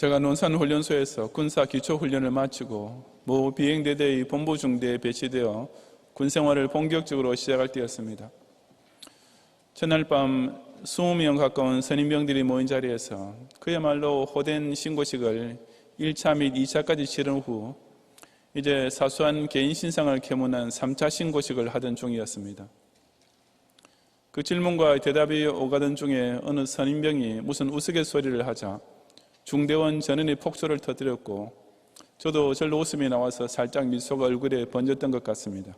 제가 논산훈련소에서 군사 기초훈련을 마치고 모 비행대대의 본부중대에 배치되어 군생활을 본격적으로 시작할 때였습니다. 전날 밤 20명 가까운 선임병들이 모인 자리에서 그야말로 호된 신고식을 1차 및 2차까지 치른 후 이제 사소한 개인 신상을 캐문한 3차 신고식을 하던 중이었습니다. 그 질문과 대답이 오가던 중에 어느 선임병이 무슨 우스갯소리를 하자 중대원 전원이 폭소를 터뜨렸고 저도 절로 웃음이 나와서 살짝 미소가 얼굴에 번졌던 것 같습니다.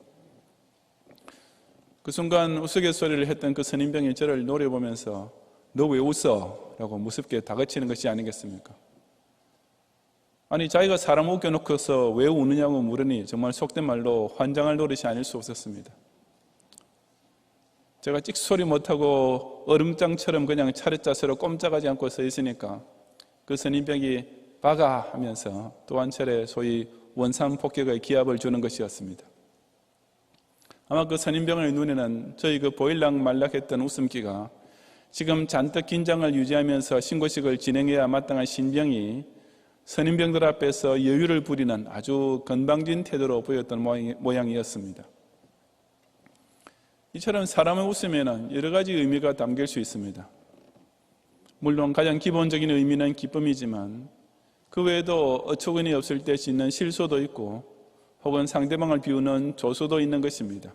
그 순간 우스갯소리를 했던 그 선임병이 저를 노려보면서 너 왜 웃어? 라고 무섭게 다그치는 것이 아니겠습니까? 아니 자기가 사람 웃겨놓고서 왜 우느냐고 물으니 정말 속된 말로 환장할 노릇이 아닐 수 없었습니다. 제가 찍소리 못하고 얼음장처럼 그냥 차렷자세로 꼼짝하지 않고 서 있으니까 그 선임병이 박아 하면서 또 한 차례 소위 원산폭격의 기합을 주는 것이었습니다. 아마 그 선임병의 눈에는 저희 그 보일락 말락했던 웃음기가 지금 잔뜩 긴장을 유지하면서 신고식을 진행해야 마땅한 신병이 선임병들 앞에서 여유를 부리는 아주 건방진 태도로 보였던 모양이었습니다. 이처럼 사람의 웃음에는 여러 가지 의미가 담길 수 있습니다. 물론 가장 기본적인 의미는 기쁨이지만 그 외에도 어처구니 없을 때 짓는 실수도 있고 혹은 상대방을 비우는 조소도 있는 것입니다.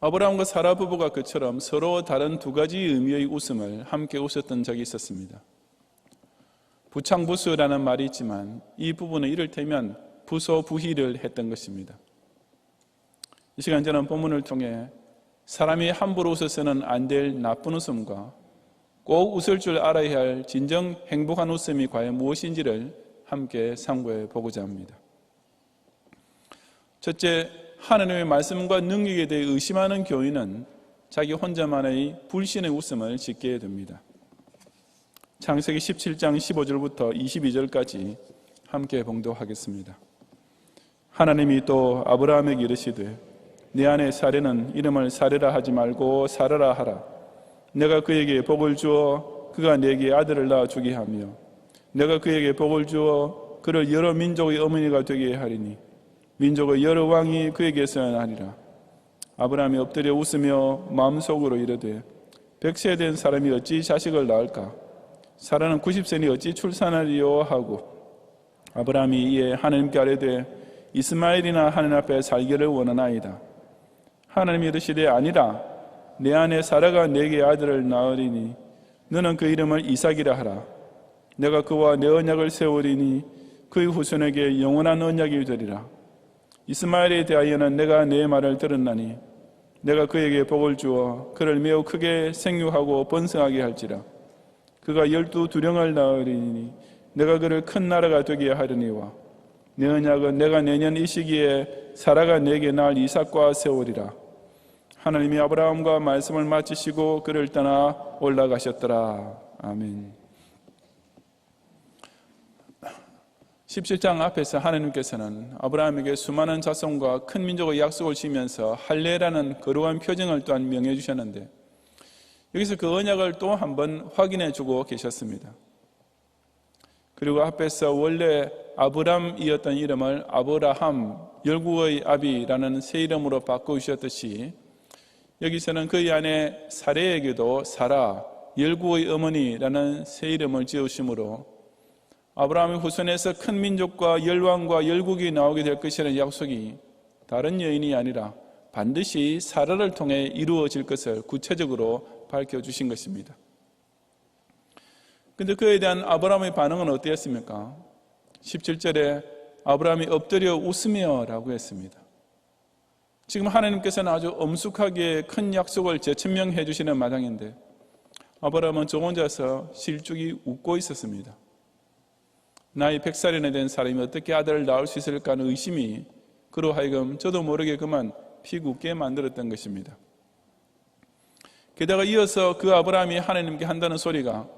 아브라함과 사라 부부가 그처럼 서로 다른 두 가지 의미의 웃음을 함께 웃었던 적이 있었습니다. 부창부수라는 말이 있지만 이 부부는 이를테면 부소부희를 했던 것입니다. 이 시간 저는 본문을 통해 사람이 함부로 웃어서는 안 될 나쁜 웃음과 꼭 웃을 줄 알아야 할 진정 행복한 웃음이 과연 무엇인지를 함께 상고해 보고자 합니다. 첫째, 하나님의 말씀과 능력에 대해 의심하는 교인은 자기 혼자만의 불신의 웃음을 짓게 됩니다. 창세기 17장 15절부터 22절까지 함께 봉독하겠습니다. 하나님이 또 아브라함에게 이르시되 내 아내 사레는 이름을 사레라 하지 말고 사라라 하라. 내가 그에게 복을 주어 그가 내게 아들을 낳아 주게 하며 내가 그에게 복을 주어 그를 여러 민족의 어머니가 되게 하리니 민족의 여러 왕이 그에게서 나리라. 아브라함이 엎드려 웃으며 마음속으로 이르되 100세 된 사람이 어찌 자식을 낳을까? 사라는 90세니 어찌 출산하리요 하고 아브라함이 이에 하나님께 아뢰되 이스마엘이나 하나님 앞에 살기를 원하나이다. 하나님이 이르시되 아니라 내 아내 사라가 내게 아들을 낳으리니 너는 그 이름을 이삭이라 하라. 내가 그와 내 언약을 세우리니 그의 후손에게 영원한 언약이 되리라. 이스마엘에 대하여는 내가 내 말을 들었나니 내가 그에게 복을 주어 그를 매우 크게 생육하고 번성하게 할지라. 그가 12두령을 낳으리니 내가 그를 큰 나라가 되게 하려니와 내 언약은 내가 내년 이 시기에 사라가 내게 낳을 이삭과 세우리라. 하나님이 아브라함과 말씀을 마치시고 그를 떠나 올라가셨더라. 아멘. 17장 앞에서 하나님께서는 아브라함에게 수많은 자손과 큰 민족의 약속을 지면서 할례라는 거룩한 표징을 또한 명해 주셨는데 여기서 그 언약을 또 한 번 확인해 주고 계셨습니다. 그리고 앞에서 원래 아브람이었던 이름을 아브라함, 열국의 아비라는 새 이름으로 바꾸셨듯이 여기서는 그의 아내 사레에게도 사라, 열국의 어머니라는 새 이름을 지으심으로 아브라함의 후손에서 큰 민족과 열왕과 열국이 나오게 될 것이라는 약속이 다른 여인이 아니라 반드시 사라를 통해 이루어질 것을 구체적으로 밝혀주신 것입니다. 그런데 그에 대한 아브라함의 반응은 어땠습니까? 17절에 아브라함이 엎드려 웃으며 라고 했습니다. 지금 하나님께서는 아주 엄숙하게 큰 약속을 재천명해 주시는 마당인데 아브라함은 저 혼자서 실족이 웃고 있었습니다. 나이 100살이나 된 사람이 어떻게 아들을 낳을 수 있을까 하는 의심이 그로 하여금 저도 모르게 그만 피 굳게 만들었던 것입니다. 게다가 이어서 그 아브라함이 하나님께 한다는 소리가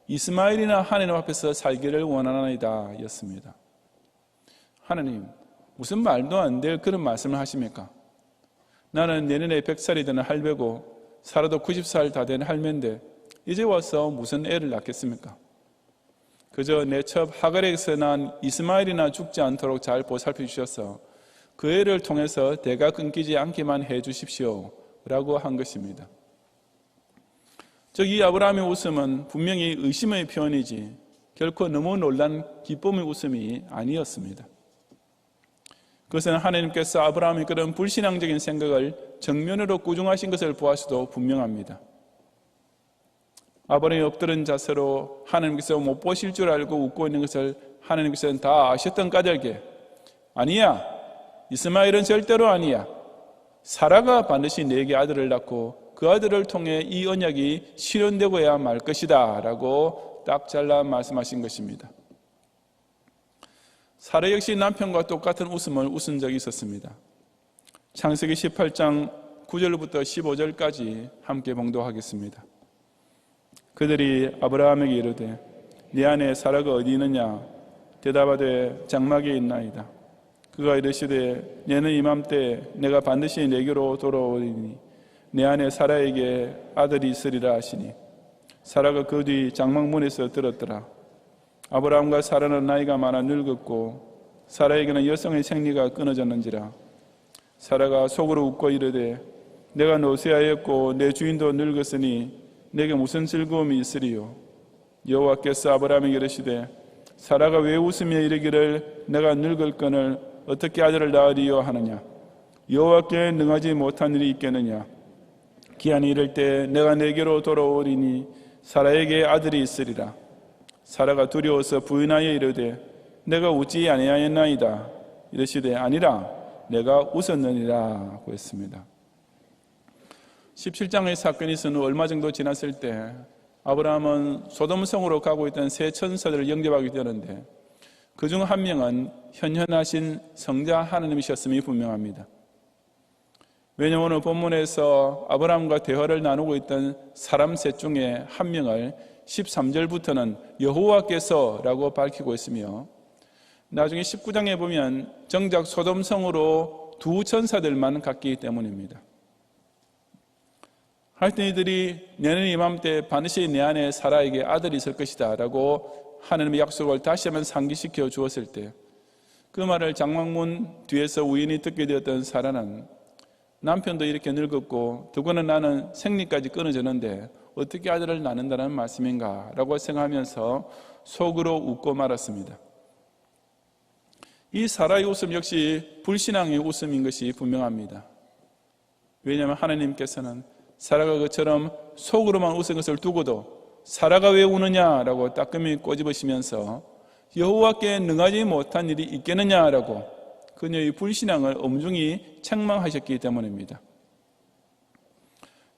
이스마엘이나 하나님 앞에서 살기를 원하나이다 였습니다. 하나님, 무슨 말도 안 될 그런 말씀을 하십니까? 나는 내년에 100살이 되는 할배고 살아도 90살 다 된 할매인데 이제 와서 무슨 애를 낳겠습니까? 그저 내 첩 하갈에게서 난 이스마엘이나 죽지 않도록 잘 보살펴 주셔서 그 애를 통해서 대가 끊기지 않게만 해 주십시오 라고 한 것입니다. 즉 이 아브라함의 웃음은 분명히 의심의 표현이지 결코 너무 놀란 기쁨의 웃음이 아니었습니다. 그것은 하나님께서 아브라함의 그런 불신앙적인 생각을 정면으로 꾸중하신 것을 보아서도 분명합니다. 아브라함이 엎드린 자세로 하나님께서 못 보실 줄 알고 웃고 있는 것을 하나님께서는 다 아셨던 까닭에 아니야, 이스마엘은 절대로 아니야, 사라가 반드시 네게 아들을 낳고 그 아들을 통해 이 언약이 실현되고야 말 것이다 라고 딱 잘라 말씀하신 것입니다. 사라 역시 남편과 똑같은 웃음을 웃은 적이 있었습니다. 창세기 18장 9절부터 15절까지 함께 봉독하겠습니다. 그들이 아브라함에게 이르되 네 아내 사라가 어디 있느냐? 대답하되 장막에 있나이다. 그가 이르시되 내는 이맘때 내가 반드시 내게로 돌아오리니 내 아내 사라에게 아들이 있으리라 하시니 사라가 그 뒤 장막문에서 들었더라. 아브라함과 사라는 나이가 많아 늙었고 사라에게는 여성의 생리가 끊어졌는지라. 사라가 속으로 웃고 이르되 내가 노쇠하였고 내 주인도 늙었으니 내게 무슨 즐거움이 있으리요? 여호와께서 아브라함에게 이르시되 사라가 왜 웃으며 이르기를 내가 늙을거늘 어떻게 아들을 낳으리요 하느냐? 여호와께 능하지 못한 일이 있겠느냐? 기한이 이를 때 내가 내게로 돌아오리니 사라에게 아들이 있으리라. 사라가 두려워서 부인하여 이르되 내가 웃지 아니하였나이다. 이르시되 아니라 내가 웃었느니라 고 했습니다. 17장의 사건이 있은 후 얼마 정도 지났을 때 아브라함은 소돔성으로 가고 있던 세 천사들을 영접하게 되는데 그중 한 명은 현현하신 성자 하나님이셨음이 분명합니다. 왜냐하면 오늘 본문에서 아브라함과 대화를 나누고 있던 사람 셋 중에 한 명을 13절부터는 여호와께서라고 밝히고 있으며 나중에 19장에 보면 정작 소돔성으로 두 천사들만 갔기 때문입니다. 하여튼 이들이 내년 이맘때 반드시 내 안에 사라에게 아들이 있을 것이다 라고 하나님의 약속을 다시 한번 상기시켜 주었을 때 그 말을 장막문 뒤에서 우연히 듣게 되었던 사라는 남편도 이렇게 늙었고 더구나 나는 생리까지 끊어졌는데 어떻게 아들을 낳는다는 말씀인가 라고 생각하면서 속으로 웃고 말았습니다. 이 사라의 웃음 역시 불신앙의 웃음인 것이 분명합니다. 왜냐하면 하나님께서는 사라가 그처럼 속으로만 웃은 것을 두고도 사라가 왜 우느냐라고 따끔히 꼬집으시면서 여호와께 능하지 못한 일이 있겠느냐라고 그녀의 불신앙을 엄중히 책망하셨기 때문입니다.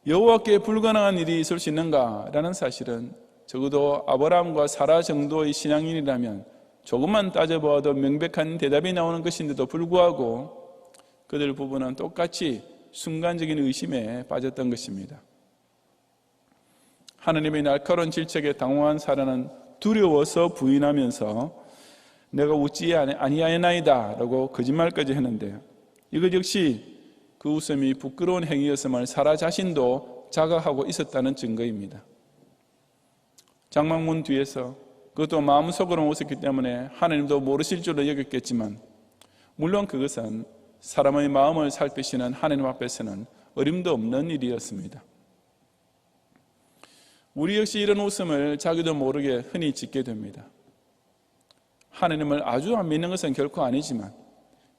여호와께 불가능한 일이 있을 수 있는가라는 사실은 적어도 아브라함과 사라 정도의 신앙인이라면 조금만 따져보아도 명백한 대답이 나오는 것인데도 불구하고 그들 부부는 똑같이 순간적인 의심에 빠졌던 것입니다. 하나님의 날카로운 질책에 당황한 사라는 두려워서 부인하면서 내가 웃지 아니하였나이다 라고 거짓말까지 했는데 이것 역시 그 웃음이 부끄러운 행위였음을 사라 자신도 자각하고 있었다는 증거입니다. 장막문 뒤에서 그것도 마음속으로 웃었기 때문에 하나님도 모르실 줄로 여겼겠지만 물론 그것은 사람의 마음을 살피시는 하나님 앞에서는 어림도 없는 일이었습니다. 우리 역시 이런 웃음을 자기도 모르게 흔히 짓게 됩니다. 하나님을 아주 안 믿는 것은 결코 아니지만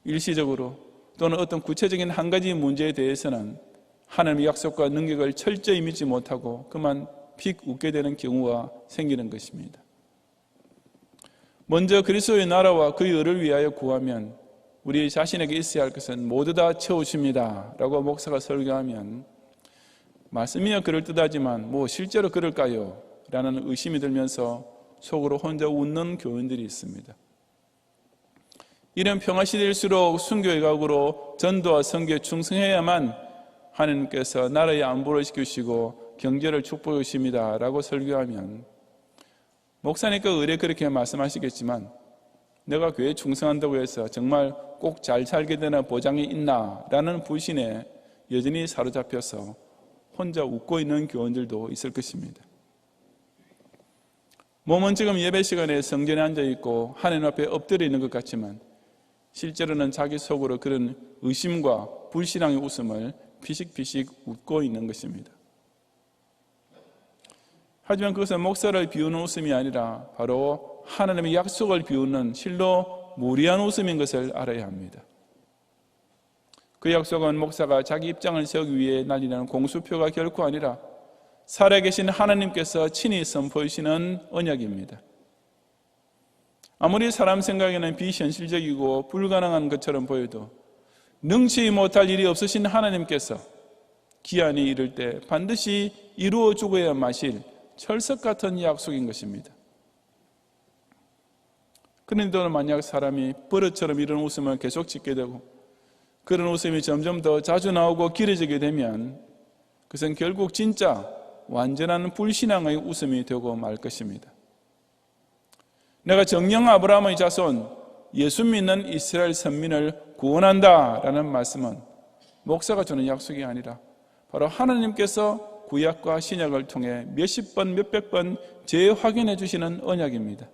일시적으로 또는 어떤 구체적인 한 가지 문제에 대해서는 하나님의 약속과 능력을 철저히 믿지 못하고 그만 픽 웃게 되는 경우가 생기는 것입니다. 먼저 그리스도의 나라와 그의 의를 위하여 구하면 우리 자신에게 있어야 할 것은 모두 다 채우십니다 라고 목사가 설교하면 말씀이야 그럴듯하지만 실제로 그럴까요? 라는 의심이 들면서 속으로 혼자 웃는 교인들이 있습니다. 이런 평화시대일수록 순교외곽으로 전도와 선교에 충성해야만 하나님께서 나라의 안보를 지키시고 경제를 축복해 주십니다 라고 설교하면 목사니까 의뢰 그렇게 말씀하시겠지만 내가 교회에 충성한다고 해서 정말 꼭 잘 살게 되는 보장이 있나 라는 불신에 여전히 사로잡혀서 혼자 웃고 있는 교원들도 있을 것입니다. 몸은 지금 예배 시간에 성전에 앉아 있고 하나님 앞에 엎드려 있는 것 같지만 실제로는 자기 속으로 그런 의심과 불신앙의 웃음을 피식피식 웃고 있는 것입니다. 하지만 그것은 목사를 비우는 웃음이 아니라 바로 하나님의 약속을 비우는 실로 무리한 웃음인 것을 알아야 합니다. 그 약속은 목사가 자기 입장을 세우기 위해 날리는 공수표가 결코 아니라 살아계신 하나님께서 친히 선포하시는 언약입니다. 아무리 사람 생각에는 비현실적이고 불가능한 것처럼 보여도 능치 못할 일이 없으신 하나님께서 기한이 이를 때 반드시 이루어 주고야 마실 철석 같은 약속인 것입니다. 그런데도 만약 사람이 버릇처럼 이런 웃음을 계속 짓게 되고 그런 웃음이 점점 더 자주 나오고 길어지게 되면 그것은 결국 진짜 완전한 불신앙의 웃음이 되고 말 것입니다. 내가 정령 아브라함의 자손, 예수 믿는 이스라엘 선민을 구원한다라는 말씀은 목사가 주는 약속이 아니라 바로 하나님께서 구약과 신약을 통해 몇십 번, 몇백 번 재확인해 주시는 언약입니다.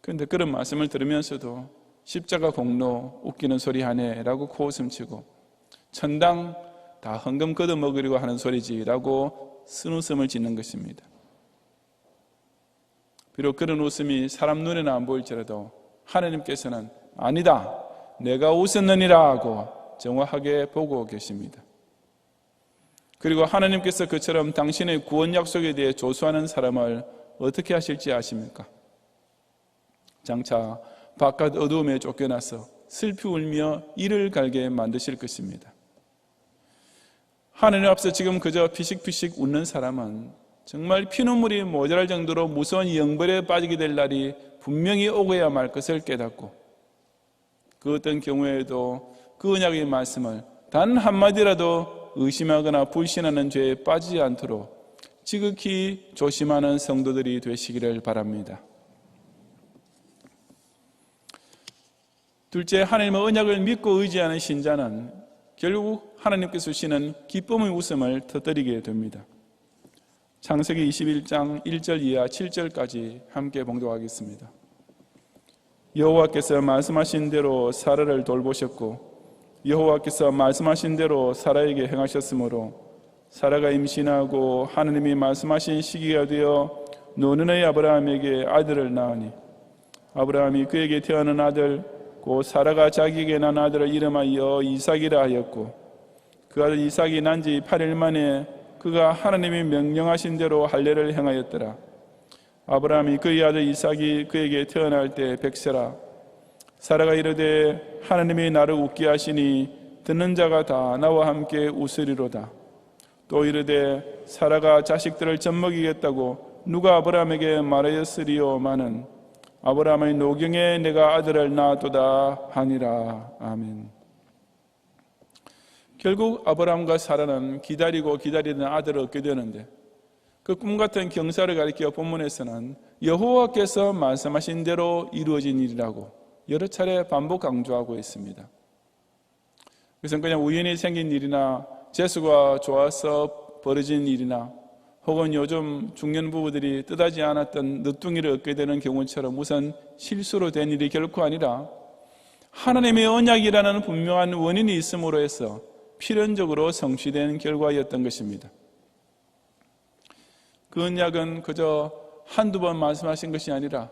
그런데 그런 말씀을 들으면서도 십자가 공로 웃기는 소리 하네 라고 코웃음치고 천당 다 헌금 걷어먹으려고 하는 소리지 라고 쓴웃음을 짓는 것입니다. 비록 그런 웃음이 사람 눈에는 안 보일지라도 하나님께서는 아니다, 내가 웃었느니라 하고 정확하게 보고 계십니다. 그리고 하나님께서 그처럼 당신의 구원 약속에 대해 조소하는 사람을 어떻게 하실지 아십니까? 장차 바깥 어두움에 쫓겨나서 슬피 울며 이를 갈게 만드실 것입니다. 하나님 앞서 지금 그저 피식피식 웃는 사람은 정말 피눈물이 모자랄 정도로 무서운 영벌에 빠지게 될 날이 분명히 오고야 말 것을 깨닫고 그 어떤 경우에도 그 언약의 말씀을 단 한마디라도 의심하거나 불신하는 죄에 빠지지 않도록 지극히 조심하는 성도들이 되시기를 바랍니다. 둘째, 하나님의 언약을 믿고 의지하는 신자는 결국 하나님께서 주시는 기쁨의 웃음을 터뜨리게 됩니다. 창세기 21장 1절 이하 7절까지 함께 봉독하겠습니다. 여호와께서 말씀하신 대로 사라를 돌보셨고 여호와께서 말씀하신 대로 사라에게 행하셨으므로 사라가 임신하고 하나님이 말씀하신 시기가 되어 노년의 아브라함에게 아들을 낳으니 아브라함이 그에게 태어난 아들 곧 사라가 자기에게 난 아들을 이름하여 이삭이라 하였고 그 아들 이삭이 난 지 8일 만에 그가 하나님이 명령하신 대로 할례를 행하였더라. 아브라함이 그의 아들 이삭이 그에게 태어날 때 100세라. 사라가 이르되 하나님이 나를 웃게 하시니 듣는 자가 다 나와 함께 웃으리로다. 또 이르되 사라가 자식들을 젖먹이겠다고 누가 아브라함에게 말하였으리요마는 아브라함의 노경에 내가 아들을 낳았도다 하니라. 아멘. 결국 아브라함과 사라는 기다리고 기다리던 아들을 얻게 되는데 그 꿈같은 경사를 가리켜 본문에서는 여호와께서 말씀하신 대로 이루어진 일이라고 여러 차례 반복 강조하고 있습니다. 그것은 그냥 우연히 생긴 일이나 재수가 좋아서 벌어진 일이나 혹은 요즘 중년 부부들이 뜻하지 않았던 늦둥이를 얻게 되는 경우처럼 우선 실수로 된 일이 결코 아니라 하나님의 언약이라는 분명한 원인이 있음으로 해서 필연적으로 성취된 결과였던 것입니다. 그 언약은 그저 한두 번 말씀하신 것이 아니라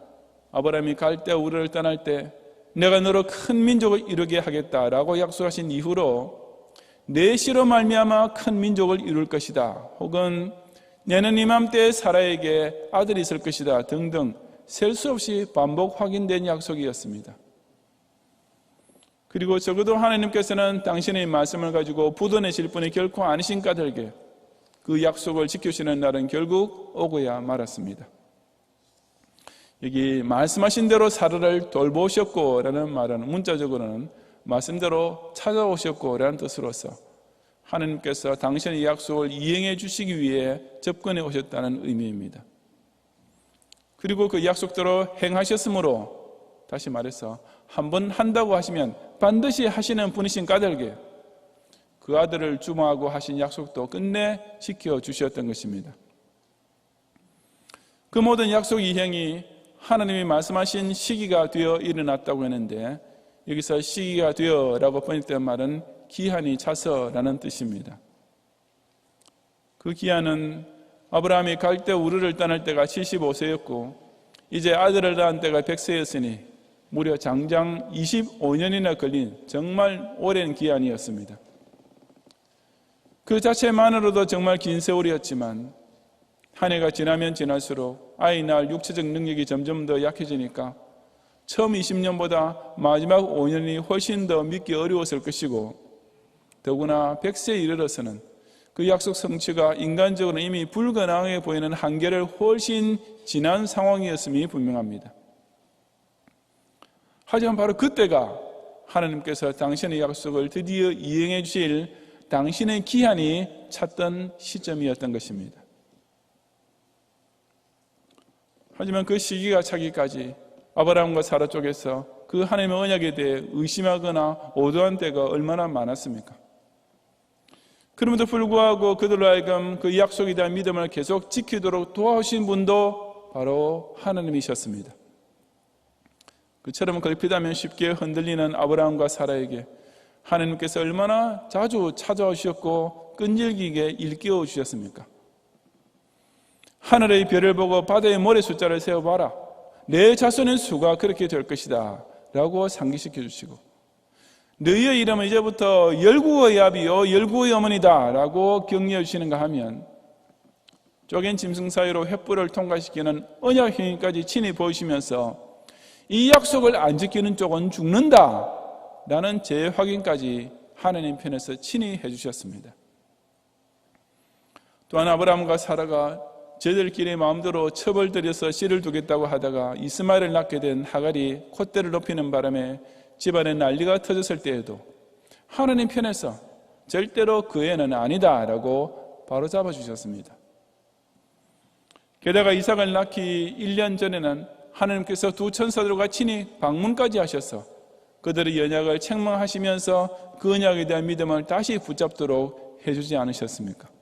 아브라함이 갈대 우르를 떠날 때 내가 너로 큰 민족을 이루게 하겠다라고 약속하신 이후로 내 씨로 말미암아 큰 민족을 이룰 것이다 혹은 내는 이맘때 사라에게 아들이 있을 것이다 등등 셀 수 없이 반복 확인된 약속이었습니다. 그리고 적어도 하나님께서는 당신의 말씀을 가지고 부도내실 분이 결코 아니신 까닭에 그 약속을 지키시는 날은 결국 오고야 말았습니다. 여기 말씀하신 대로 사라를 돌보셨고 라는 말은 문자적으로는 말씀대로 찾아오셨고 라는 뜻으로서 하나님께서 당신의 약속을 이행해 주시기 위해 접근해 오셨다는 의미입니다. 그리고 그 약속대로 행하셨으므로 다시 말해서 한번 한다고 하시면 반드시 하시는 분이신 까닭에 그 아들을 주모하고 하신 약속도 끝내 지켜주셨던 것입니다. 그 모든 약속 이행이 하나님이 말씀하신 시기가 되어 일어났다고 했는데, 여기서 시기가 되어라고 번역된 말은 기한이 차서라는 뜻입니다. 그 기한은 아브라함이 갈대 우르를 떠날 때가 75세였고 이제 아들을 낳은 때가 100세였으니 무려 장장 25년이나 걸린 정말 오랜 기한이었습니다. 그 자체만으로도 정말 긴 세월이었지만 한 해가 지나면 지날수록 아이 낳을 육체적 능력이 점점 더 약해지니까 처음 20년보다 마지막 5년이 훨씬 더 믿기 어려웠을 것이고, 더구나 100세에 이르러서는 그 약속 성취가 인간적으로 이미 불가능하게 보이는 한계를 훨씬 지난 상황이었음이 분명합니다. 하지만 바로 그때가 하나님께서 당신의 약속을 드디어 이행해 주실 당신의 기한이 찼던 시점이었던 것입니다. 하지만 그 시기가 차기까지 아브라함과 사라 쪽에서 그 하나님의 언약에 대해 의심하거나 오도한 때가 얼마나 많았습니까? 그럼에도 불구하고 그들로 하여금 그 약속에 대한 믿음을 계속 지키도록 도와주신 분도 바로 하나님이셨습니다. 그처럼 걸핏하면 쉽게 흔들리는 아브라함과 사라에게 하나님께서 얼마나 자주 찾아오셨고 끈질기게 일깨워 주셨습니까? 하늘의 별을 보고 바다의 모래 숫자를 세어봐라. 내 자손의 수가 그렇게 될 것이다 라고 상기시켜 주시고, 너희의 이름은 이제부터 열국의 아비요 열국의 어머니다 라고 격려해 주시는가 하면, 쪼갠 짐승 사이로 횃불을 통과시키는 언약 행위까지 친히 보이시면서 이 약속을 안 지키는 쪽은 죽는다 라는 재확인까지 하나님 편에서 친히 해주셨습니다. 또한 아브라함과 사라가 저들끼리 마음대로 첩을 들여서 씨를 두겠다고 하다가 이스마엘을 낳게 된 하갈이 콧대를 높이는 바람에 집안에 난리가 터졌을 때에도 하나님 편에서 절대로 그 애는 아니다 라고 바로 잡아주셨습니다. 게다가 이삭을 낳기 1년 전에는 하나님께서 두 천사들과 친히 방문까지 하셔서 그들의 연약을 책망하시면서 그 언약에 대한 믿음을 다시 붙잡도록 해주지 않으셨습니까?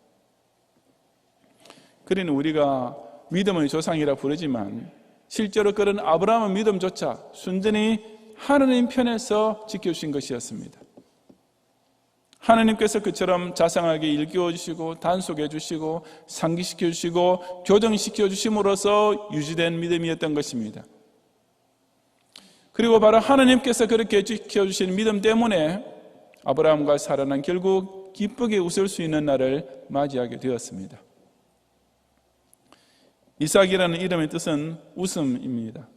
그러니 우리가 믿음의 조상이라 부르지만 실제로 그런 아브라함의 믿음조차 순전히 하나님 편에서 지켜주신 것이었습니다. 하나님께서 그처럼 자상하게 일깨워 주시고 단속해 주시고 상기시켜 주시고 교정시켜 주심으로써 유지된 믿음이었던 것입니다. 그리고 바로 하나님께서 그렇게 지켜주신 믿음 때문에 아브라함과 사라는 결국 기쁘게 웃을 수 있는 날을 맞이하게 되었습니다. 이삭이라는 이름의 뜻은 웃음입니다.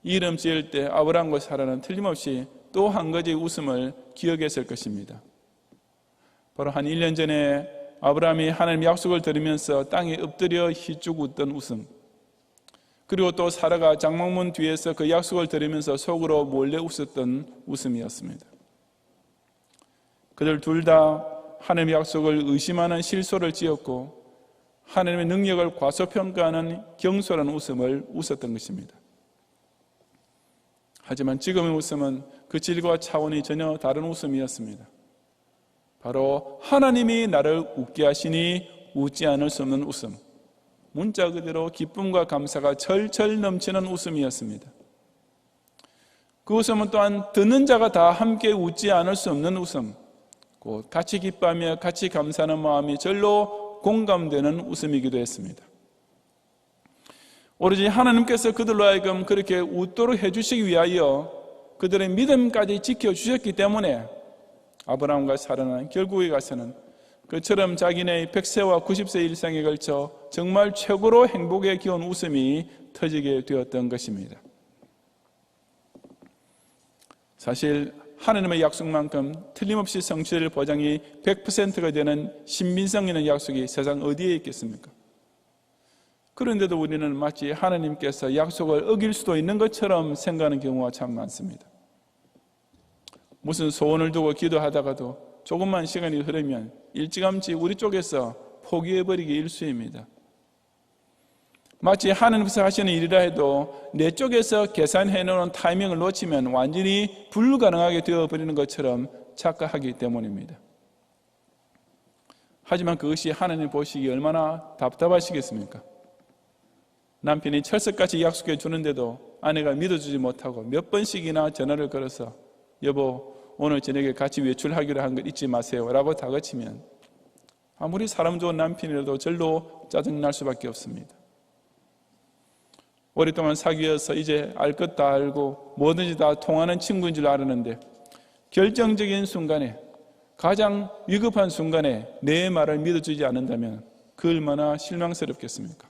이 이름 지을 때 아브라함과 사라는 틀림없이 또 한 가지 웃음을 기억했을 것입니다. 바로 한 1년 전에 아브라함이 하나님 약속을 들으면서 땅에 엎드려 희쭉 웃던 웃음, 그리고 또 사라가 장막문 뒤에서 그 약속을 들으면서 속으로 몰래 웃었던 웃음이었습니다. 그들 둘 다 하나님의 약속을 의심하는 실소를 지었고 하나님의 능력을 과소평가하는 경솔한 웃음을 웃었던 것입니다. 하지만 지금의 웃음은 그 질과 차원이 전혀 다른 웃음이었습니다. 바로 하나님이 나를 웃게 하시니 웃지 않을 수 없는 웃음, 문자 그대로 기쁨과 감사가 철철 넘치는 웃음이었습니다. 그 웃음은 또한 듣는 자가 다 함께 웃지 않을 수 없는 웃음, 곧 같이 기뻐하며 같이 감사하는 마음이 절로 공감되는 웃음이기도 했습니다. 오로지 하나님께서 그들로 하여금 그렇게 웃도록 해주시기 위하여 그들의 믿음까지 지켜주셨기 때문에 아브라함과 사라는 결국에 가서는 그처럼 자기네의 100세와 90세 일생에 걸쳐 정말 최고로 행복에 기운 웃음이 터지게 되었던 것입니다. 사실 하나님의 약속만큼 틀림없이 성취될 보장이 100%가 되는 신빙성 있는 약속이 세상 어디에 있겠습니까? 그런데도 우리는 마치 하나님께서 약속을 어길 수도 있는 것처럼 생각하는 경우가 참 많습니다. 무슨 소원을 두고 기도하다가도 조금만 시간이 흐르면 일찌감치 우리 쪽에서 포기해버리기 일쑤입니다. 마치 하나님께서 하시는 일이라 해도 내 쪽에서 계산해놓은 타이밍을 놓치면 완전히 불가능하게 되어버리는 것처럼 착각하기 때문입니다. 하지만 그것이 하나님 보시기에 얼마나 답답하시겠습니까? 남편이 철석같이 약속해 주는데도 아내가 믿어주지 못하고 몇 번씩이나 전화를 걸어서 여보 오늘 저녁에 같이 외출하기로 한 거 잊지 마세요 라고 다그치면 아무리 사람 좋은 남편이라도 절로 짜증날 수밖에 없습니다. 오랫동안 사귀어서 이제 알 것 다 알고 뭐든지 다 통하는 친구인 줄 알았는데 결정적인 순간에, 가장 위급한 순간에 내 말을 믿어주지 않는다면 그 얼마나 실망스럽겠습니까?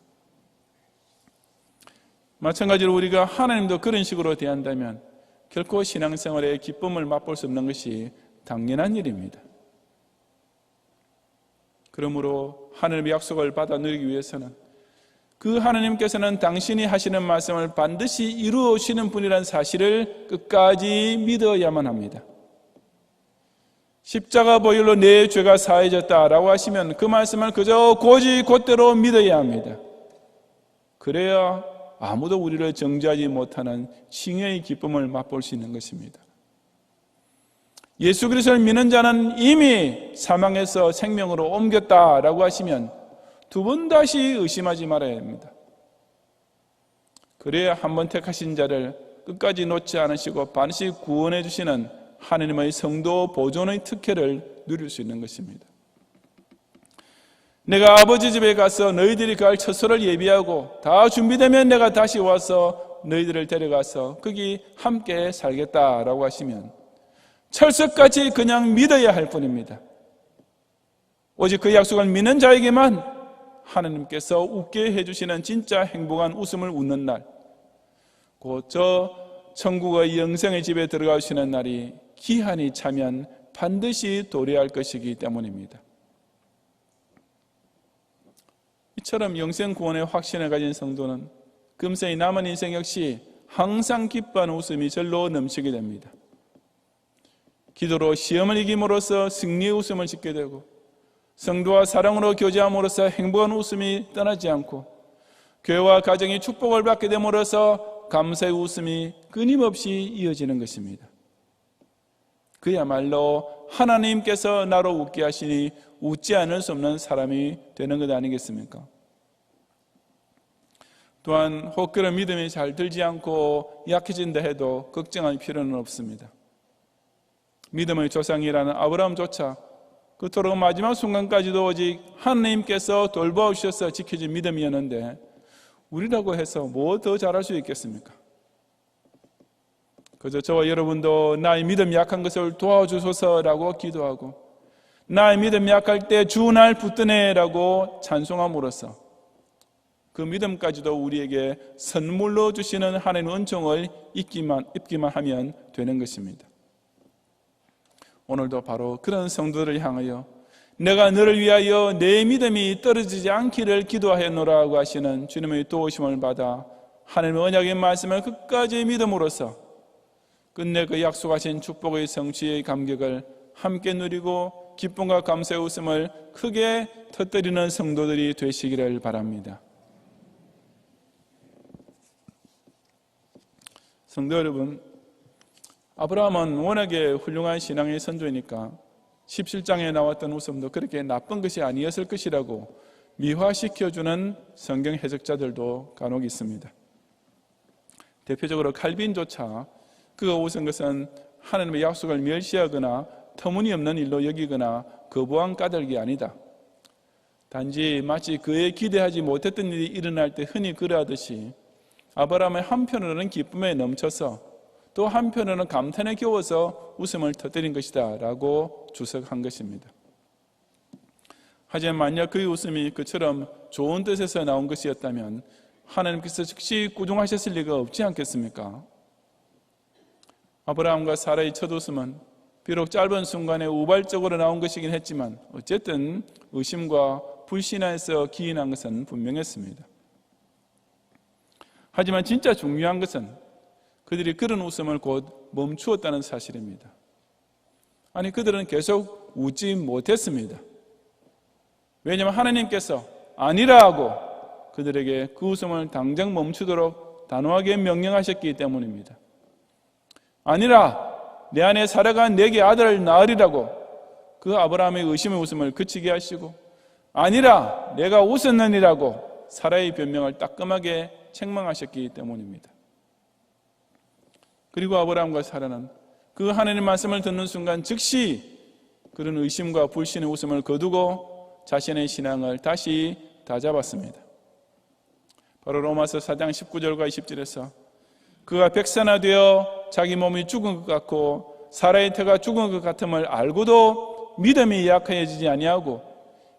마찬가지로 우리가 하나님도 그런 식으로 대한다면 결코 신앙생활의 기쁨을 맛볼 수 없는 것이 당연한 일입니다. 그러므로 하나님의 약속을 받아 누리기 위해서는 그 하나님께서는 당신이 하시는 말씀을 반드시 이루어 오시는 분이라는 사실을 끝까지 믿어야만 합니다. 십자가 보혈로 내 죄가 사해졌다라고 하시면 그 말씀을 그저 고지 곧대로 믿어야 합니다. 그래야 아무도 우리를 정죄하지 못하는 칭의의 기쁨을 맛볼 수 있는 것입니다. 예수 그리스도를 믿는 자는 이미 사망에서 생명으로 옮겼다라고 하시면 두 번 다시 의심하지 말아야 합니다. 그래야 한 번 택하신 자를 끝까지 놓지 않으시고 반드시 구원해 주시는 하나님의 성도 보존의 특혜를 누릴 수 있는 것입니다. 내가 아버지 집에 가서 너희들이 갈 처소를 예비하고 다 준비되면 내가 다시 와서 너희들을 데려가서 거기 함께 살겠다라고 하시면 철석같이 그냥 믿어야 할 뿐입니다. 오직 그 약속을 믿는 자에게만 하나님께서 웃게 해주시는 진짜 행복한 웃음을 웃는 날, 곧 저 천국의 영생의 집에 들어가시는 날이 기한이 차면 반드시 도래할 것이기 때문입니다. 이처럼 영생 구원의 확신을 가진 성도는 금세의 남은 인생 역시 항상 기뻐하는 웃음이 절로 넘치게 됩니다. 기도로 시험을 이김으로써 승리의 웃음을 짓게 되고 성도와 사랑으로 교제함으로써 행복한 웃음이 떠나지 않고 교회와 가정이 축복을 받게 됨으로써 감사의 웃음이 끊임없이 이어지는 것입니다. 그야말로 하나님께서 나로 웃게 하시니 웃지 않을 수 없는 사람이 되는 것 아니겠습니까? 또한 혹 그런 믿음이 잘 들지 않고 약해진다 해도 걱정할 필요는 없습니다. 믿음의 조상이라는 아브라함조차 그토록 마지막 순간까지도 오직 하나님께서 돌보아주셔서 지켜진 믿음이었는데 우리라고 해서 뭐 더 잘할 수 있겠습니까? 그저 저와 여러분도 나의 믿음이 약한 것을 도와주소서라고 기도하고 나의 믿음이 약할 때 주 날 붙드네라고 찬송함으로써 그 믿음까지도 우리에게 선물로 주시는 하나님의 은총을 입기만 하면 되는 것입니다. 오늘도 바로 그런 성도들을 향하여 내가 너를 위하여 내 믿음이 떨어지지 않기를 기도하였노라고 하시는 주님의 도우심을 받아 하나님의 언약의 말씀을 끝까지 믿음으로써 끝내 그 약속하신 축복의 성취의 감격을 함께 누리고 기쁨과 감사의 웃음을 크게 터뜨리는 성도들이 되시기를 바랍니다. 성도 여러분, 아브라함은 워낙에 훌륭한 신앙의 선조이니까 17장에 나왔던 웃음도 그렇게 나쁜 것이 아니었을 것이라고 미화시켜주는 성경 해석자들도 간혹 있습니다. 대표적으로 칼빈조차 그가 웃은 것은 하나님의 약속을 멸시하거나 터무니없는 일로 여기거나 거부한 까닭이 아니다. 단지 마치 그의 기대하지 못했던 일이 일어날 때 흔히 그러하듯이 아브라함의 한편으로는 기쁨에 넘쳐서 또 한편으로는 감탄에 겨워서 웃음을 터뜨린 것이다 라고 주석한 것입니다. 하지만 만약 그의 웃음이 그처럼 좋은 뜻에서 나온 것이었다면 하나님께서 즉시 꾸중하셨을 리가 없지 않겠습니까? 아브라함과 사라의 첫 웃음은 비록 짧은 순간에 우발적으로 나온 것이긴 했지만 어쨌든 의심과 불신에서 기인한 것은 분명했습니다. 하지만 진짜 중요한 것은 그들이 그런 웃음을 곧 멈추었다는 사실입니다. 아니, 그들은 계속 웃지 못했습니다. 왜냐하면 하나님께서 아니라 하고 그들에게 그 웃음을 당장 멈추도록 단호하게 명령하셨기 때문입니다. 아니라 내 안에 사라가 내게 아들을 낳으리라고 그 아브라함의 의심의 웃음을 그치게 하시고 아니라 내가 웃었느니라고 사라의 변명을 따끔하게 책망하셨기 때문입니다. 그리고 아브라함과 사라는 그 하나님의 말씀을 듣는 순간 즉시 그런 의심과 불신의 웃음을 거두고 자신의 신앙을 다시 다잡았습니다. 바로 로마서 4장 19절과 20절에서 그가 백산화되어 자기 몸이 죽은 것 같고 사라의 태가 죽은 것 같음을 알고도 믿음이 약해지지 아니하고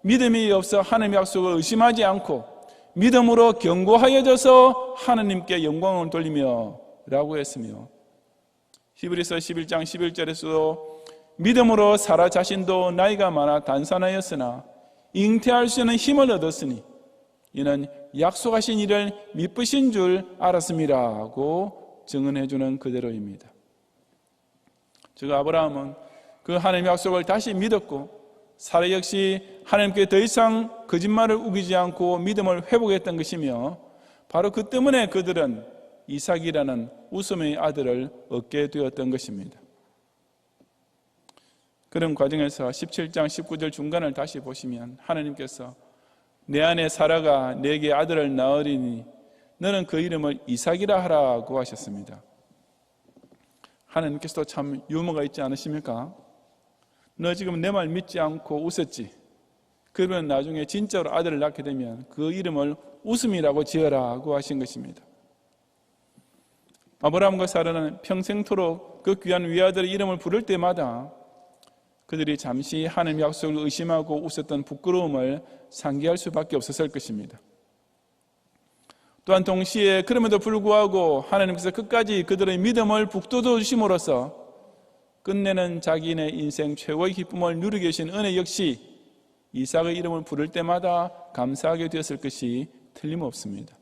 믿음이 없어 하나님의 약속을 의심하지 않고 믿음으로 견고하여져서 하나님께 영광을 돌리며 라고 했으며 히브리서 11장 11절에서도 믿음으로 사라 자신도 나이가 많아 단산하였으나 잉태할 수 있는 힘을 얻었으니 이는 약속하신 일을 미쁘신 줄 알았음이라고 증언해주는 그대로입니다. 즉 아브라함은 그 하나님의 약속을 다시 믿었고 사라 역시 하나님께 더 이상 거짓말을 우기지 않고 믿음을 회복했던 것이며 바로 그 때문에 그들은 이삭이라는 웃음의 아들을 얻게 되었던 것입니다. 그런 과정에서 17장 19절 중간을 다시 보시면 하나님께서 내 아내 사라가 내게 아들을 낳으리니 너는 그 이름을 이삭이라 하라고 하셨습니다. 하나님께서도 참 유머가 있지 않으십니까? 너 지금 내 말 믿지 않고 웃었지? 그러면 나중에 진짜로 아들을 낳게 되면 그 이름을 웃음이라고 지어라고 하신 것입니다. 아브라함과 사라는 평생토록 그 귀한 외아들의 이름을 부를 때마다 그들이 잠시 하나님의 약속을 의심하고 웃었던 부끄러움을 상기할 수밖에 없었을 것입니다. 또한 동시에 그럼에도 불구하고 하나님께서 끝까지 그들의 믿음을 북돋워 주심으로써 끝내는 자기네 인생 최고의 기쁨을 누리게 하신 은혜 역시 이삭의 이름을 부를 때마다 감사하게 되었을 것이 틀림없습니다.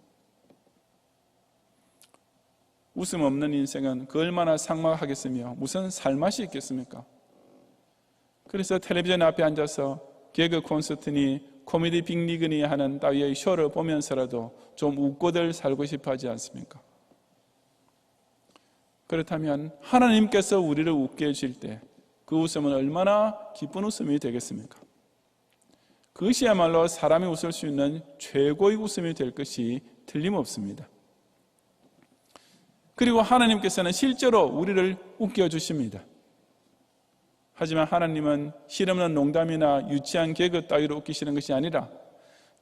웃음 없는 인생은 그 얼마나 삭막하겠으며 무슨 살맛이 있겠습니까? 그래서 텔레비전 앞에 앉아서 개그 콘서트니 코미디 빅리그니 하는 따위의 쇼를 보면서라도 좀 웃고들 살고 싶어 하지 않습니까? 그렇다면 하나님께서 우리를 웃게 해주실 때 그 웃음은 얼마나 기쁜 웃음이 되겠습니까? 그것이야말로 사람이 웃을 수 있는 최고의 웃음이 될 것이 틀림없습니다. 그리고 하나님께서는 실제로 우리를 웃겨주십니다. 하지만 하나님은 실없는 농담이나 유치한 개그 따위로 웃기시는 것이 아니라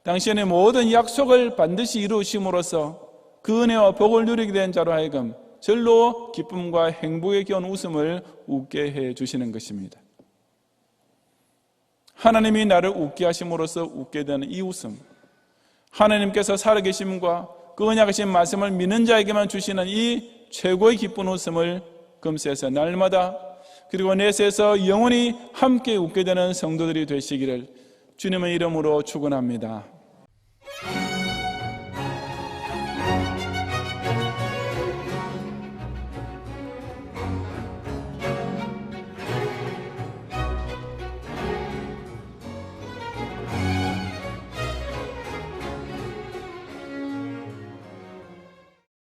당신의 모든 약속을 반드시 이루심으로써 그 은혜와 복을 누리게 된 자로 하여금 절로 기쁨과 행복에 겨운 웃음을 웃게 해주시는 것입니다. 하나님이 나를 웃게 하심으로써 웃게 되는 이 웃음, 하나님께서 살아계심과 그 언약하신 말씀을 믿는 자에게만 주시는 이 최고의 기쁜 웃음을 금세에서 날마다 그리고 내세에서 영원히 함께 웃게 되는 성도들이 되시기를 주님의 이름으로 축원합니다.